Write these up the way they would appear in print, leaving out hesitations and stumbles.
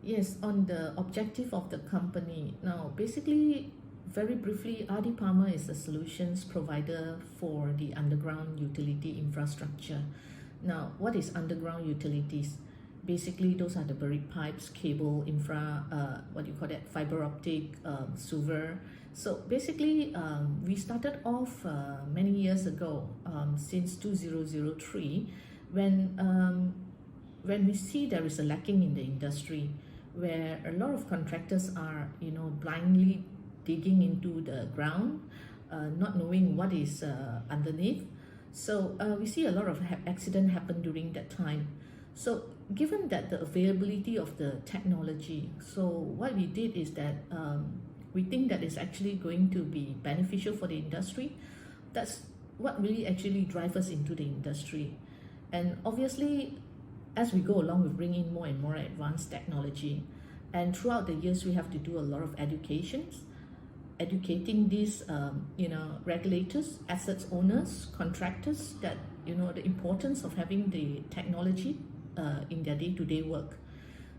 Yes, on the objective of the company. Now, basically, very briefly, RD Palmer is a solutions provider for the underground utility infrastructure. Now, what is underground utilities? Basically, those are the buried pipes, cable, infra, what do you call that, fiber optic, sewer. So basically, we started off many years ago, since 2003, when we see there is a lacking in the industry, where a lot of contractors are, blindly digging into the ground, not knowing what is underneath. So we see a lot of accident happen during that time. So given that the availability of the technology, so what we did is that we think that it's actually going to be beneficial for the industry. That's what really actually drives us into the industry. And obviously, as we go along, we bring in more and more advanced technology. And throughout the years, we have to do a lot of educating these, regulators, assets owners, contractors, that, the importance of having the technology in their day-to-day work.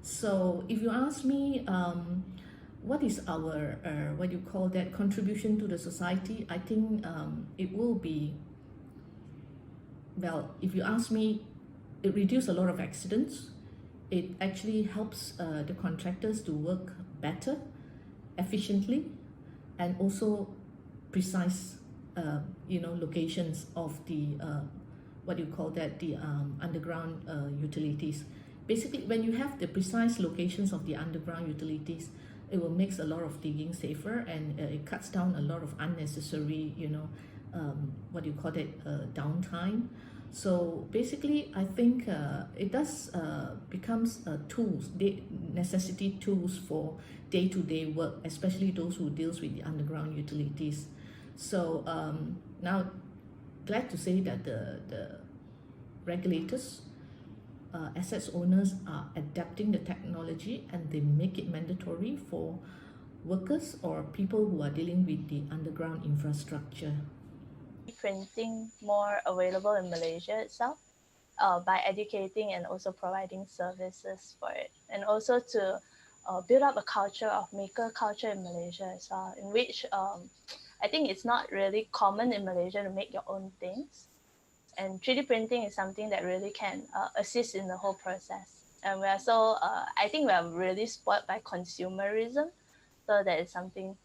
So if you ask me, what is our, contribution to the society? I think it will be, well, if you ask me, it reduces a lot of accidents. It actually helps the contractors to work better, efficiently, and also precise, locations of the the underground utilities. Basically, when you have the precise locations of the underground utilities, it will make a lot of digging safer, and it cuts down a lot of unnecessary, downtime. So basically, I think it does becomes tools, necessity tools for day-to-day work, especially those who deals with the underground utilities. So now, glad to say that the regulators, assets owners are adapting the technology, and they make it mandatory for workers or people who are dealing with the underground infrastructure. Printing more available in Malaysia itself, by educating and also providing services for it, and also to build up a culture of maker culture in Malaysia as well, in which I think it's not really common in Malaysia to make your own things, and 3D printing is something that really can assist in the whole process. And we are so I think we are really spoiled by consumerism, so that is something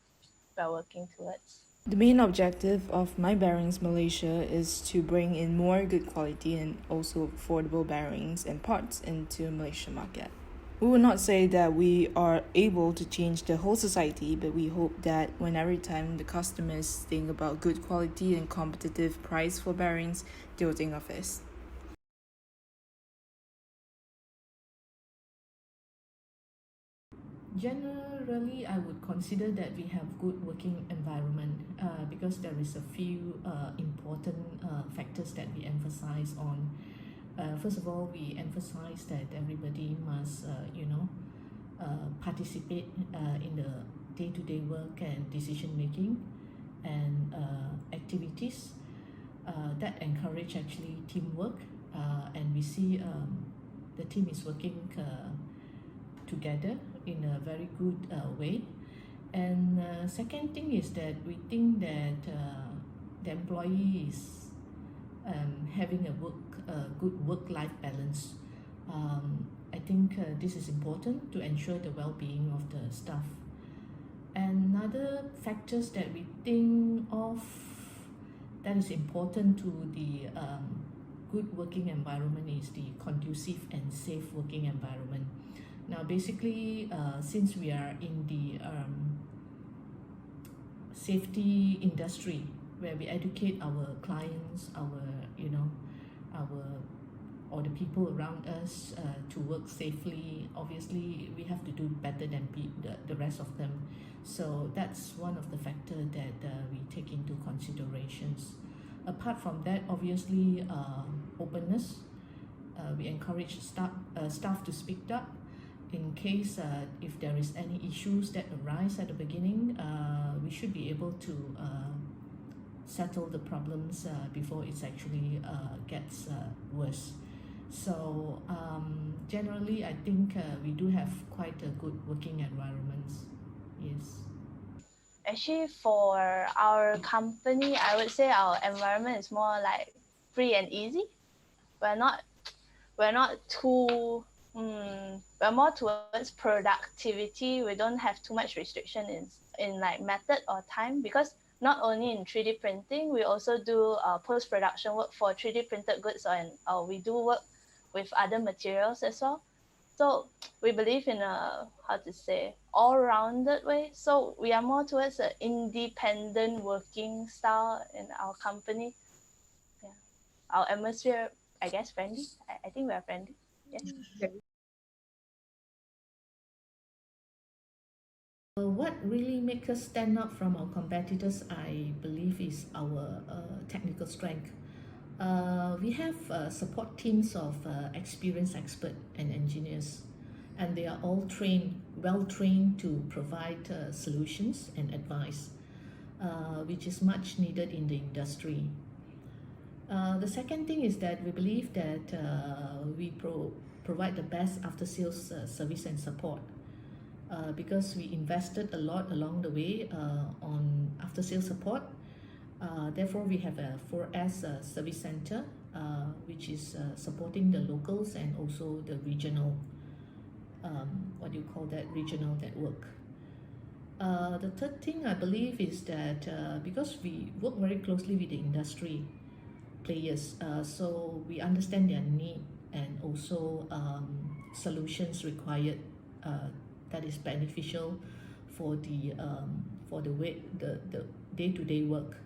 we're working towards. The main objective of My Bearings Malaysia is to bring in more good quality and also affordable bearings and parts into Malaysian market. We will not say that we are able to change the whole society, but we hope that when every time the customers think about good quality and competitive price for bearings, they will think of us. Generally, I would consider that we have good working environment, because there is a few important factors that we emphasize on. First of all, we emphasize that everybody must, participate in the day-to-day work and decision making, and activities that encourage actually teamwork, and we see the team is working together in a very good way. And second thing is that we think that the employee is having a good work-life balance. I think this is important to ensure the well-being of the staff. And another factors that we think of that is important to the good working environment is the conducive and safe working environment. Now, basically, since we are in the safety industry, where we educate our clients, or the people around us to work safely, obviously we have to do better than the rest of them. So that's one of the factors that we take into considerations. Apart from that, obviously, openness. We encourage staff to speak up in case if there is any issues that arise at the beginning. We should be able to settle the problems before it actually gets worse. So generally, I think we do have quite a good working environments. Yes. Actually, for our company, I would say our environment is more like free and easy. We're not we're not too we're more towards productivity. We don't have too much restriction in like method or time, because not only in 3D printing, we also do post-production work for 3D printed goods, and we do work with other materials as well. So we believe in a, how to say, all-rounded way. So we are more towards an independent working style in our company. Yeah, our atmosphere, I guess, friendly. I think we are friendly. Yes. What really makes us stand out from our competitors, I believe, is our technical strength. We have support teams of experienced experts and engineers, and they are all well trained to provide solutions and advice, which is much needed in the industry. The second thing is that we believe that we provide the best after sales service and support. Because we invested a lot along the way on after sales support. Therefore, we have a 4S service center, which is supporting the locals and also the regional, what do you call that, regional network. The third thing I believe is that because we work very closely with the industry players, so we understand their need and also solutions required that is beneficial for the way the day-to-day work,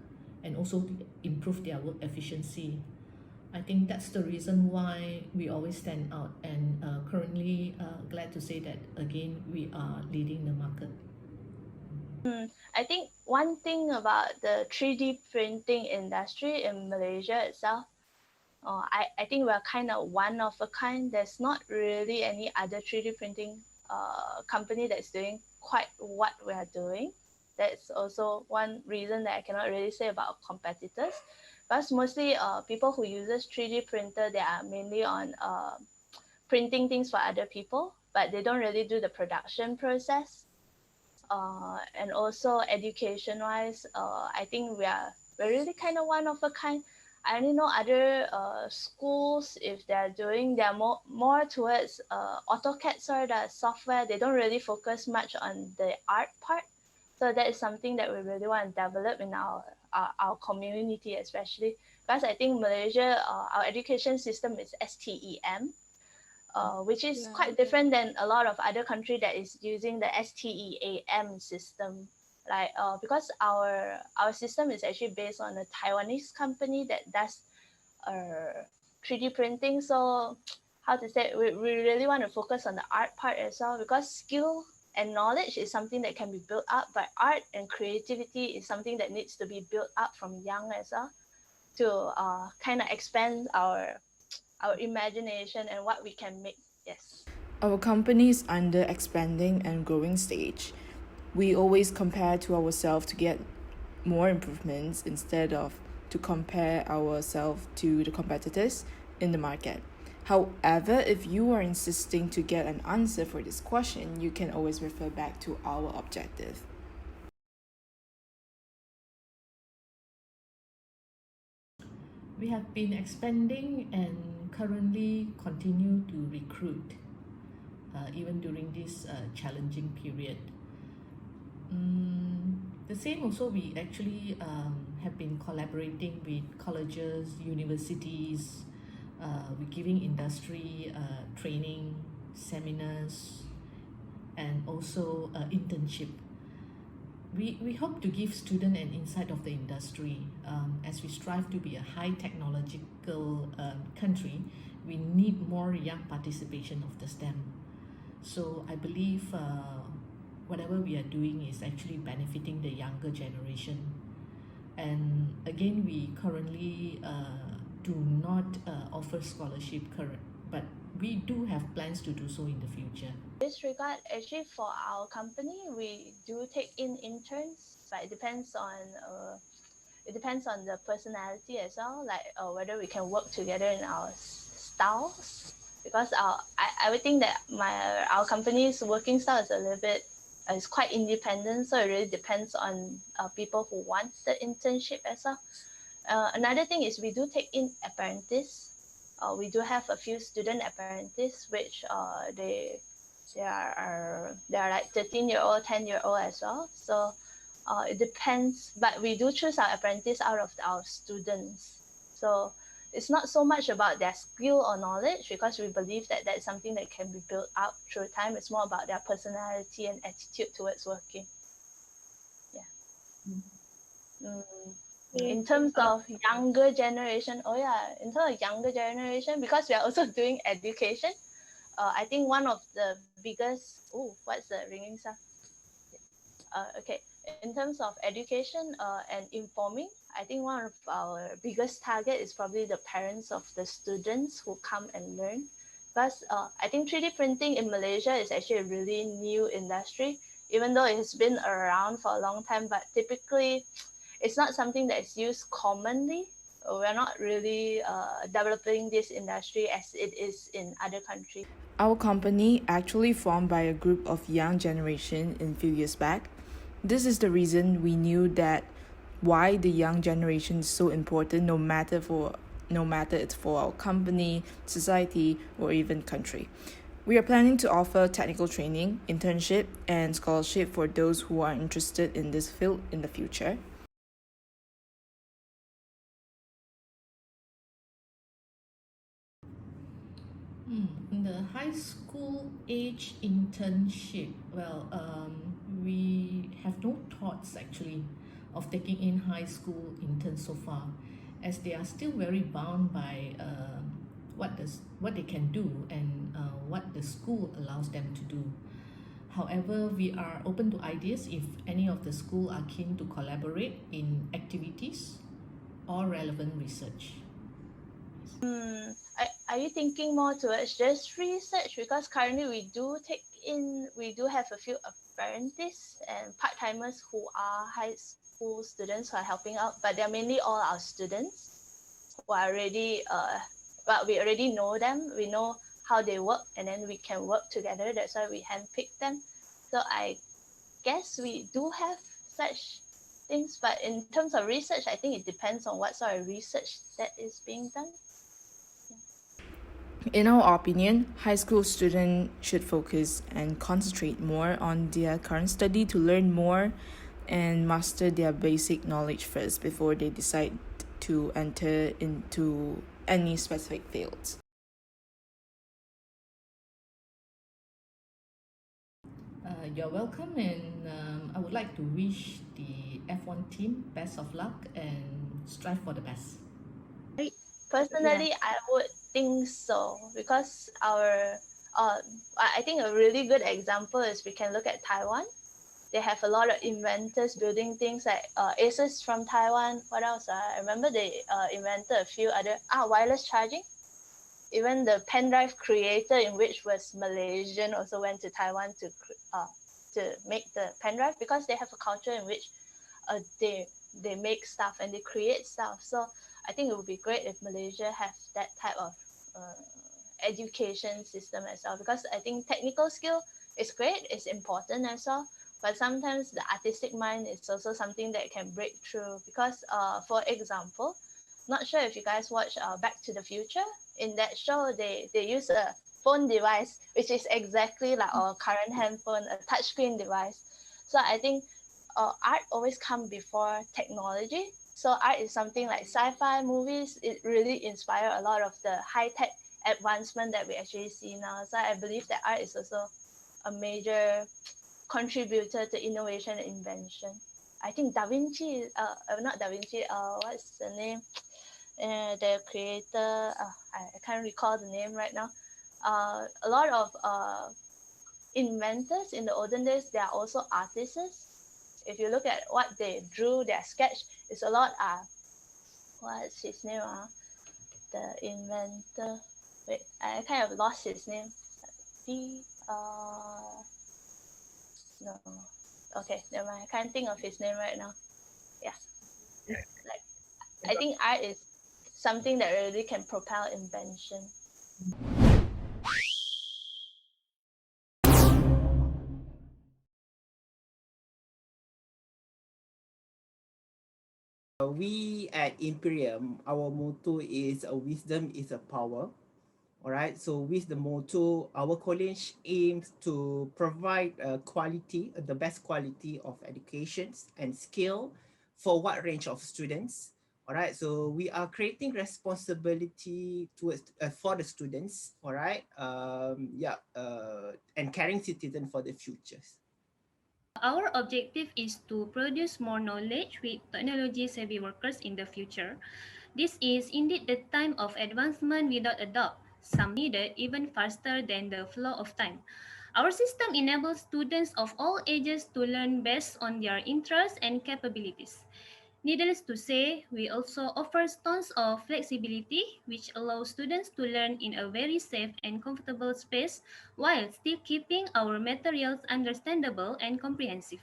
and also to improve their work efficiency. I think that's the reason why we always stand out, and currently glad to say that again we are leading the market. I think one thing about the 3D printing industry in Malaysia itself, I think we're kind of one of a kind. There's not really any other 3D printing company that's doing quite what we are doing. That's also one reason that I cannot really say about competitors. Because mostly people who uses 3D printer, they are mainly on printing things for other people, but they don't really do the production process. And also education wise, I think we're really kind of one of a kind. I only know other schools, if they're more towards AutoCAD sort of software. They don't really focus much on the art part. So that is something that we really want to develop in our community, especially because I think Malaysia, our education system is STEM, which is quite different than a lot of other country that is using the STEAM system. Like because our system is actually based on a Taiwanese company that does 3D printing. So how to say, we really want to focus on the art part as well, because skill and knowledge is something that can be built up, but art and creativity is something that needs to be built up from young as well, to kind of expand our imagination and what we can make. Yes. Our company is under expanding and growing stage. We always compare to ourselves to get more improvements instead of to compare ourselves to the competitors in the market. However, if you are insisting to get an answer for this question, you can always refer back to our objective. We have been expanding and currently continue to recruit even during this challenging period. The same also, we actually have been collaborating with colleges, universities, we're giving industry training, seminars, and also internship. We hope to give students an insight of the industry. As we strive to be a high technological country, we need more young participation of the STEM. So I believe whatever we are doing is actually benefiting the younger generation. And again, we currently do not offer scholarship but we do have plans to do so in the future. In this regard, actually for our company, we do take in interns, but it depends on the personality as well, like whether we can work together in our styles, because I would think that our company's working style is a little bit is quite independent, so it really depends on people who want the internship as well. Another thing is we do take in apprentice. We do have a few student apprentice, which they are like 13-year-old, 10-year-old as well. So it depends, but we do choose our apprentice out of our students. So it's not so much about their skill or knowledge, because we believe that that's something that can be built up through time. It's more about their personality and attitude towards working. Yeah. In terms of younger generation, because we are also doing education, I think one of the biggest, what's the ringing sound? Okay, in terms of education and informing, I think one of our biggest target is probably the parents of the students who come and learn. Because I think 3D printing in Malaysia is actually a really new industry, even though it has been around for a long time, but typically it's not something that is used commonly. We're not really developing this industry as it is in other countries. Our company actually formed by a group of young generation in few years back. This is the reason we knew that why the young generation is so important, no matter it's for our company, society, or even country. We are planning to offer technical training, internship, and scholarship for those who are interested in this field in the future. In the high school age internship, we have no thoughts actually of taking in high school interns so far, as they are still very bound by what they can do and what the school allows them to do. However, we are open to ideas if any of the school are keen to collaborate in activities or relevant research. Are you thinking more towards just research? Because currently we do have a few apprentices and part-timers who are high school students who are helping out, but they're mainly all our students who are already but we already know them. We know how they work, and then we can work together. That's why we handpick them. So I guess we do have such things, but in terms of research, I think it depends on what sort of research that is being done. In our opinion, high school students should focus and concentrate more on their current study to learn more and master their basic knowledge first before they decide to enter into any specific fields. You're welcome, and I would like to wish the F1 team best of luck and strive for the best. Personally, I would think so, because I think a really good example is we can look at Taiwan. They have a lot of inventors building things like Asus from Taiwan. What else? I remember they invented a few other wireless charging. Even the pen drive creator, in which was Malaysian, also went to Taiwan to make the pen drive, because they have a culture in which they make stuff and they create stuff. So I think it would be great if Malaysia has that type of education system as well, because I think technical skill is great, it's important as well, but sometimes the artistic mind is also something that can break through. Because for example, not sure if you guys watch Back to the Future. In that show, they use a phone device which is exactly like our current handphone, a touchscreen device. So I think art always comes before technology. So art is something like sci-fi movies. It really inspire a lot of the high-tech advancement that we actually see now. So I believe that art is also a major contributor to innovation and invention. I think Da Vinci, not Da Vinci, what's the name? The creator, I can't recall the name right now. A lot of inventors in the olden days, they are also artists. If you look at what they drew, their sketch, it's a lot. What's his name? The inventor. Wait, I kind of lost his name. No. Okay, never mind. I can't think of his name right now. Yeah. Like, I think art is something that really can propel invention. We at Imperium, our motto is wisdom is a power. All right. So with the motto, our college aims to provide the best quality of educations and skill for what range of students. All right. So we are creating responsibility towards for the students. All right. And caring citizen for the futures. Our objective is to produce more knowledge with technology-savvy workers in the future. This is indeed the time of advancement without a doubt, some needed even faster than the flow of time. Our system enables students of all ages to learn based on their interests and capabilities. Needless to say, we also offer tons of flexibility, which allows students to learn in a very safe and comfortable space while still keeping our materials understandable and comprehensive.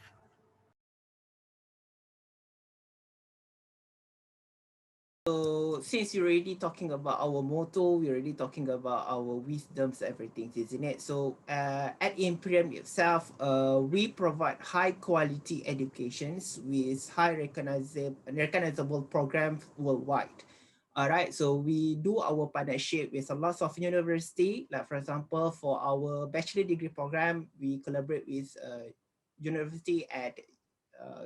So since you're already talking about our motto, we're already talking about our wisdoms, everything, isn't it? So at Imperium itself, we provide high quality educations with recognizable programs worldwide. All right, so we do our partnership with a lot of university. Like for example, for our bachelor degree program, we collaborate with university at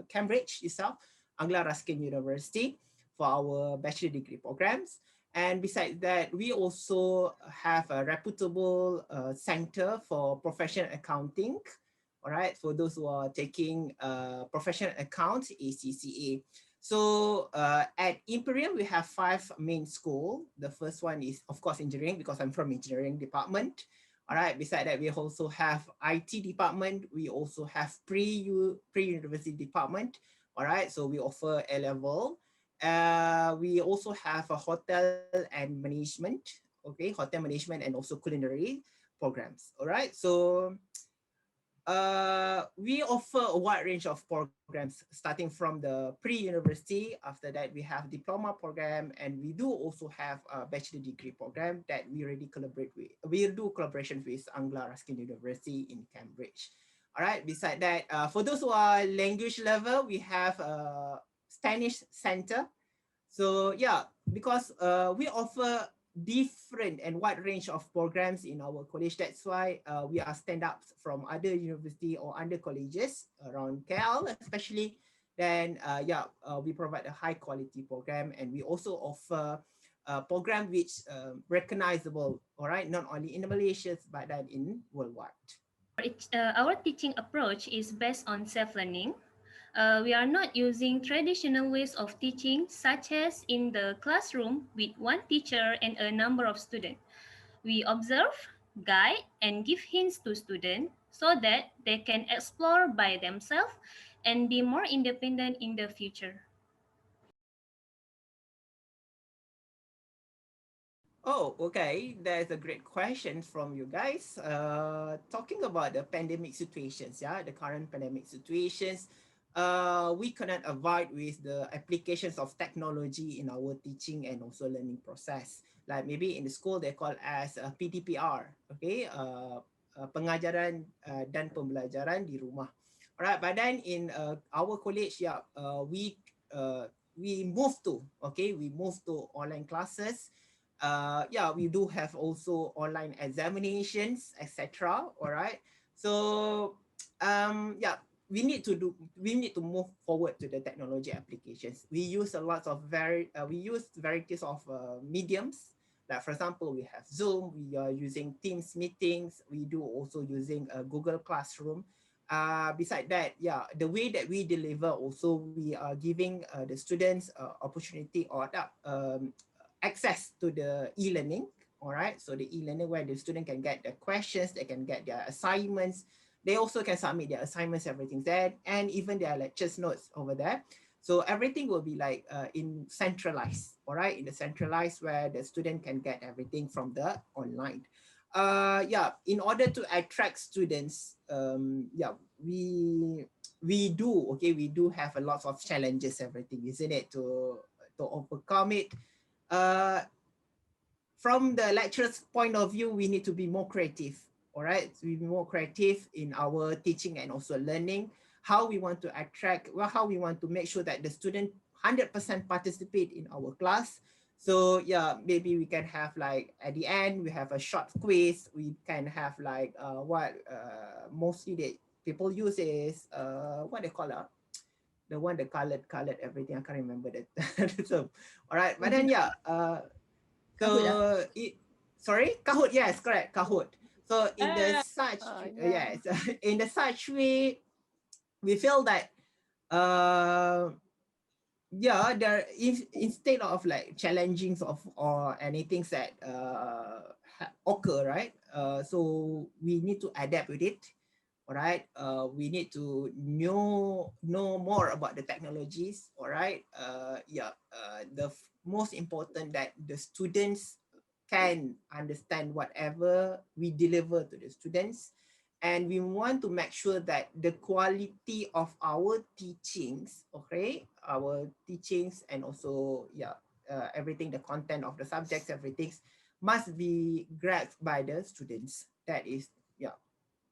Cambridge itself, Anglia Ruskin University, for our bachelor degree programs. And besides that, we also have a reputable center for professional accounting. All right, for those who are taking professional accounts, ACCA. So at Imperium, we have 5 main school. The first one is, of course, engineering, because I'm from engineering department. All right, beside that, we also have IT department. We also have pre-university department. All right, so we offer A-level. We also have a hotel and management, okay, hotel management and also culinary programs. All right, so we offer a wide range of programs starting from the pre-university. After that, we have diploma program, and we do also have a bachelor degree program that we already collaborate with. We do collaboration with Anglia Ruskin University in Cambridge. All right. Beside that, for those who are language level, we have a Spanish center. So yeah, because we offer different and wide range of programs in our college. That's why we are stand up from other university or other colleges around KL, especially. Then we provide a high quality program, and we also offer a program which recognizable. All right, not only in Malaysia but then in worldwide. Our teaching approach is based on self-learning. We are not using traditional ways of teaching, such as in the classroom with one teacher and a number of students. We observe, guide, and give hints to students so that they can explore by themselves and be more independent in the future. Oh, okay. That's a great question from you guys. Talking about the pandemic situations, yeah, the current pandemic situations, we cannot avoid with the applications of technology in our teaching and also learning process. Like maybe in the school they call as PDPR, okay, pengajaran dan pembelajaran di rumah. Alright, but then in our college, we move to, okay, we move to online classes. We do have also online examinations, etc. All right. So we need to move forward to the technology applications. We use a lot of we use varieties of mediums. Like for example, we have Zoom, we are using Teams meetings, we do also using Google Classroom. Beside that, the way that we deliver also, we are giving the students opportunity or access to the e-learning. All right, so the e-learning where the student can get the questions, they can get their assignments, they also can submit their assignments, everything there, and even their lectures notes over there. So everything will be like in centralized, all right, in the centralized where the student can get everything from the online. In order to attract students, we do have a lot of challenges, everything, isn't it, to overcome it. uh from the lecturer's point of view, we need to be more creative. All right, so we be more creative in our teaching and also learning. How we want to attract, well, how we want to make sure that the student 100% participate in our class. So yeah, maybe we can have like at the end we have a short quiz. We can have like what mostly that people use is what they call the one the colored everything. I can't remember that. So all right, but then yeah, so it, sorry, Kahoot, yes, correct, Kahoot. So in the such Yeah. yes, in the such way, we feel that uh yeah, there if instead of like challenging of or anything that occur, right? So we need to adapt with it. All right, we need to know more about the technologies. All right, the most important that the students can understand whatever we deliver to the students, and we want to make sure that the quality of our teachings, okay, our teachings and also everything, the content of the subjects, everything must be grasped by the students. That is, yeah,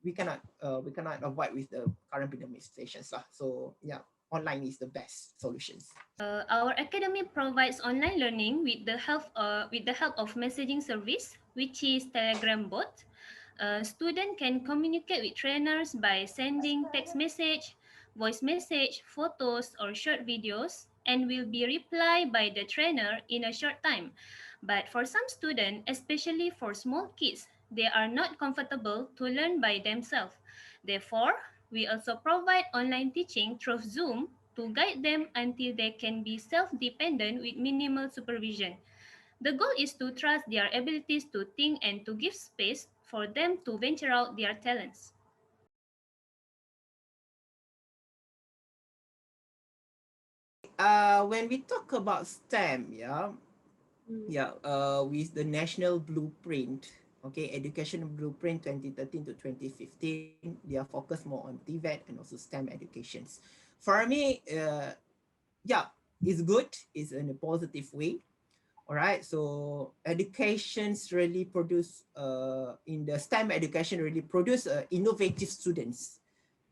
we cannot avoid with the current pandemic situations lah. So yeah, online is the best solutions. Our academy provides online learning with the help of messaging service, which is Telegram bot. A student can communicate with trainers by sending text message, voice message, photos, or short videos, and will be replied by the trainer in a short time. But for some students, especially for small kids, they are not comfortable to learn by themselves. Therefore, we also provide online teaching through Zoom to guide them until they can be self-dependent with minimal supervision. The goal is to trust their abilities to think and to give space for them to venture out their talents. When we talk about STEM, with the national blueprint, okay, education blueprint 2013 to 2015, they are focused more on TVET and also STEM educations. For me, yeah, it's good, it's in a positive way. All right, so educations really produce in the STEM education really produce innovative students,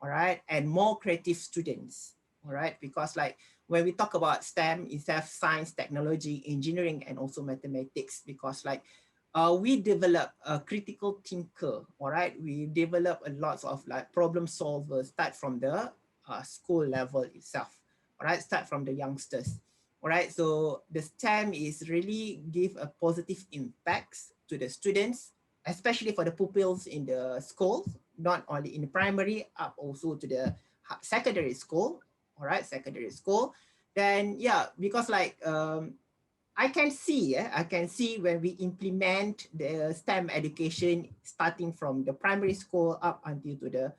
all right, and more creative students, all right, because like when we talk about STEM, it's have science, technology, engineering, and also mathematics, because like we develop a critical thinker, all right, we develop a lot of like problem solvers, start from the school level itself, all right, start from the youngsters. All right, so the STEM is really give a positive impacts to the students, especially for the pupils in the schools, not only in the primary, up also to the secondary school. All right, secondary school. Then yeah, because like I can see when we implement the STEM education starting from the primary school up until to the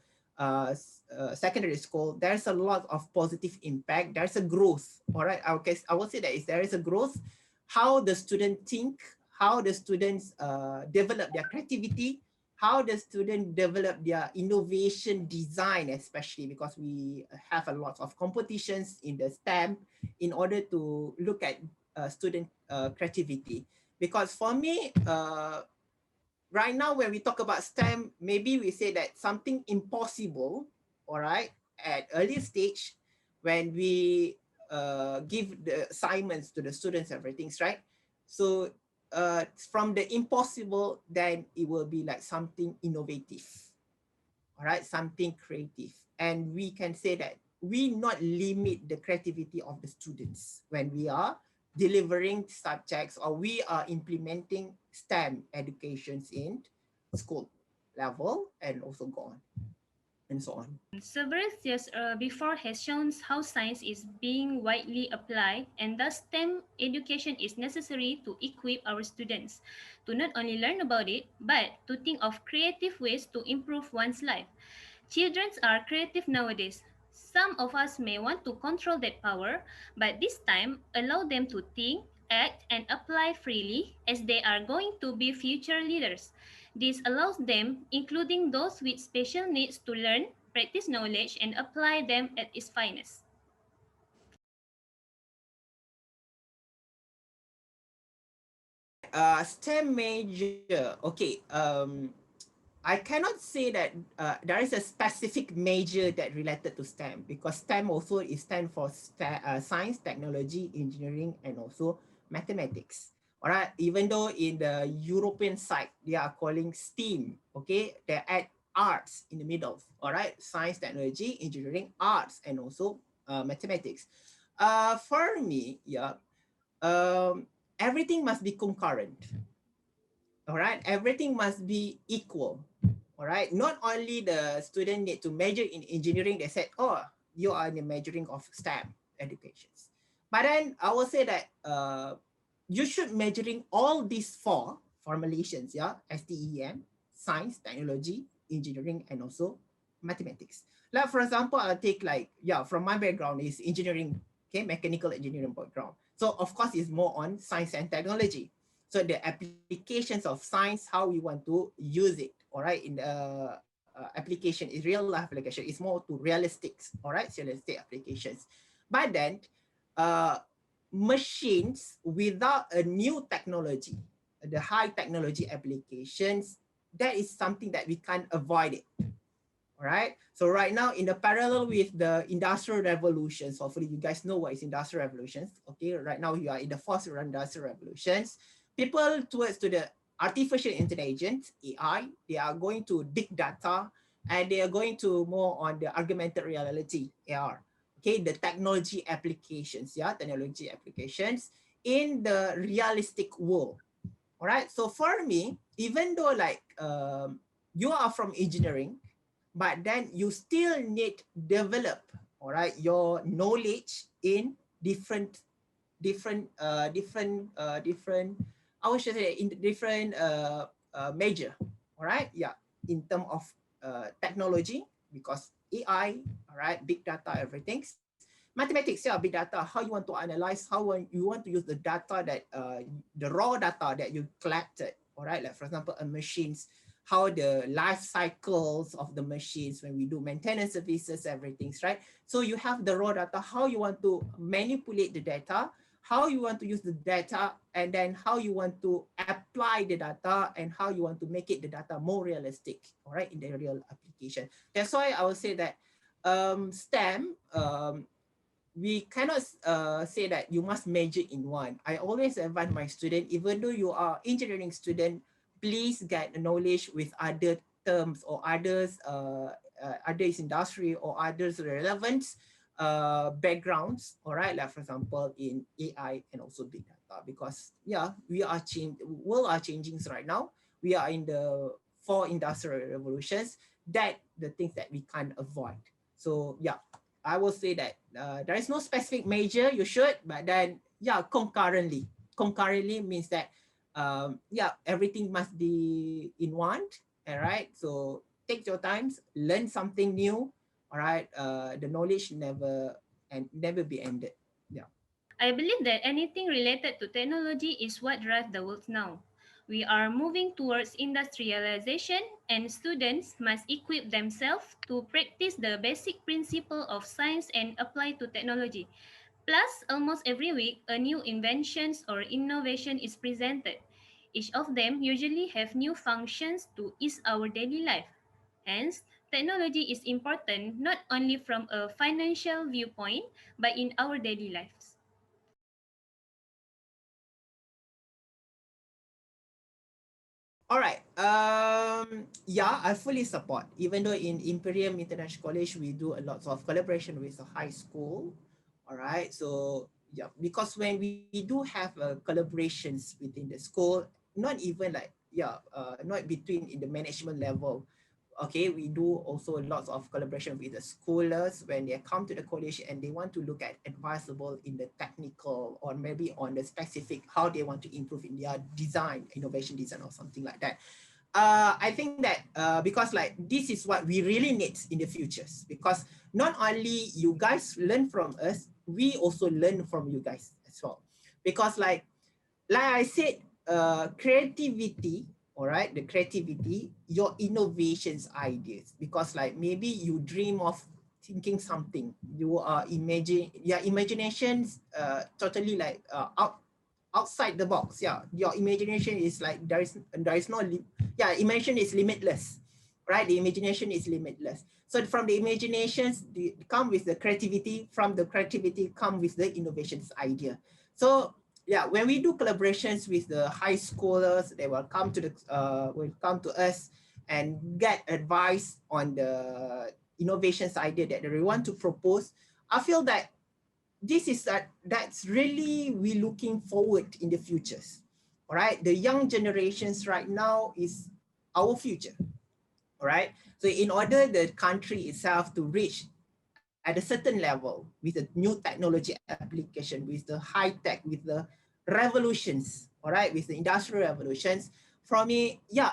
secondary school, there's a lot of positive impact. There's a growth. All right, I will say that is there is a growth. How the student think, how the students develop their creativity, how the student develop their innovation design, especially because we have a lot of competitions in the STEM in order to look at student creativity. Because for me, right now when we talk about STEM, maybe we say that something impossible, all right, at early stage when we give the assignments to the students, everything's right. So from the impossible, then it will be like something innovative, all right, something creative. And we can say that we not limit the creativity of the students when we are delivering subjects or we are implementing STEM educations in school level and also go on and so on. Several years before has shown how science is being widely applied, and thus STEM education is necessary to equip our students to not only learn about it, but to think of creative ways to improve one's life. Children are creative nowadays. Some of us may want to control that power, but this time allow them to think, act, and apply freely as they are going to be future leaders. This allows them, including those with special needs, to learn, practice knowledge, and apply them at its finest. STEM major. Okay. I cannot say that there is a specific major that related to STEM, because STEM also is stand for science, technology, engineering, and also mathematics. All right. Even though in the European side they are calling STEAM. Okay, they add arts in the middle. All right, science, technology, engineering, arts, and also mathematics. For me, yeah, everything must be concurrent. All right, everything must be equal. All right, not only the student need to major in engineering, they said, oh, you are in the majoring of STEM educations. But then I will say that you should majoring all these four formulations, yeah, STEM, science, technology, engineering, and also mathematics. Like for example, I'll take like, yeah, from my background is engineering, okay, mechanical engineering background. So of course it's more on science and technology. So the applications of science, how we want to use it, all right, in the application is real life application. It's more to realistic, all right, realistic applications. But then, uh, machines without a new technology, the high technology applications, that is something that we can't avoid it. All right. So right now, in the parallel with the industrial revolutions, hopefully you guys know what is industrial revolutions. Okay. Right now you are in the fourth industrial revolutions. People towards to the artificial intelligence, AI, they are going to big data, and they are going to more on the augmented reality, AR. Okay. The technology applications, yeah, technology applications in the realistic world. All right. So for me, even though like you are from engineering, but then you still need develop, all right, your knowledge in different I would say in different major, all right, yeah, in terms of technology, because AI, all right, big data, everything, mathematics, yeah, big data, how you want to analyze, you want to use the data that the raw data that you collected, all right, like for example a machines, how the life cycles of the machines when we do maintenance services, everything's right. So you have the raw data, how you want to manipulate the data, how you want to use the data, and then how you want to apply the data, and how you want to make it the data more realistic, all right, in the real application. That's why I would say that STEM, we cannot say that you must major in one. I always advise my student, even though you are engineering student, please get knowledge with other terms or others, others industry or others relevant backgrounds. All right, like for example in AI and also big data, because yeah, world are changing right now. We are in the four industrial revolutions. That the things that we can't avoid. So yeah, I will say that there is no specific major you should, but then yeah, concurrently. Concurrently means that yeah, everything must be in one. All right. So take your times, learn something new. All right. The knowledge never be ended. Yeah. I believe that anything related to technology is what drives the world now. We are moving towards industrialization, and students must equip themselves to practice the basic principle of science and apply to technology. Plus, almost every week, a new invention or innovation is presented. Each of them usually have new functions to ease our daily life. Hence, technology is important not only from a financial viewpoint, but in our daily lives. All right. Yeah, I fully support. Even though in Imperium International College we do a lot of collaboration with the high school. All right. So yeah, because when we do have collaborations within the school, not even like yeah, not between in the management level. Okay, we do also lots of collaboration with the scholars when they come to the college and they want to look at advisable in the technical or maybe on the specific how they want to improve in their design, innovation design or something like that. I think that because like this is what we really need in the futures, because not only you guys learn from us, we also learn from you guys as well. Because like I said, creativity, all right, the creativity, your innovations, ideas, because like maybe you dream of thinking something, you are imagine, your imaginations totally like out outside the box. Yeah, your imagination is like there is no yeah, imagination is limitless, right? The imagination is limitless. So from the imaginations come with the creativity. From the creativity come with the innovations idea. So yeah, when we do collaborations with the high schoolers, they will come to us and get advice on the innovations idea that they want to propose. I feel that that's really we looking forward in the futures. All right, the young generations right now is our future. All right, so in order the country itself to reach at a certain level with the new technology application, with the high tech, with the revolutions, all right, with the industrial revolutions, for me, yeah,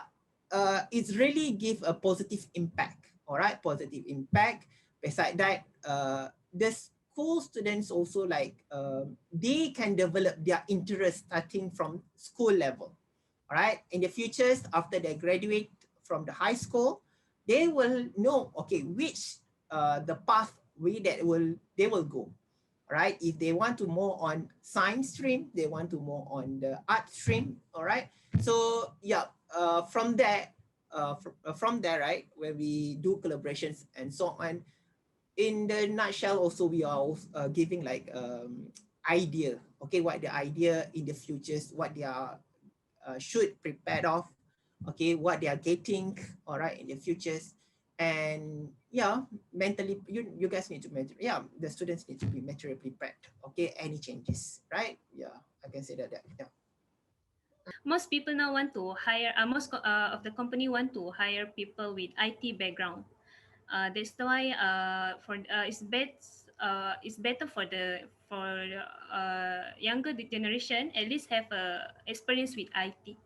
it's really give a positive impact. All right, positive impact. Beside that, the school students also like they can develop their interest starting from school level. All right, in the futures after they graduate from the high school, they will know okay which the path way that will they will go. Right, if they want to more on science stream, they want to more on the art stream. All right, so yeah, from there, from there, right, where we do collaborations and so on, in the nutshell also we are also, giving like idea, okay, what the idea in the futures, what they are should prepare of, okay, what they are getting, all right, in the futures. And yeah, mentally, you guys need to yeah, the students need to be mentally prepared, okay, any changes, right? Yeah, I can say that, yeah. Most people now want to hire, of the company want to hire people with IT background. That's why it's better for the younger generation at least have experience with IT.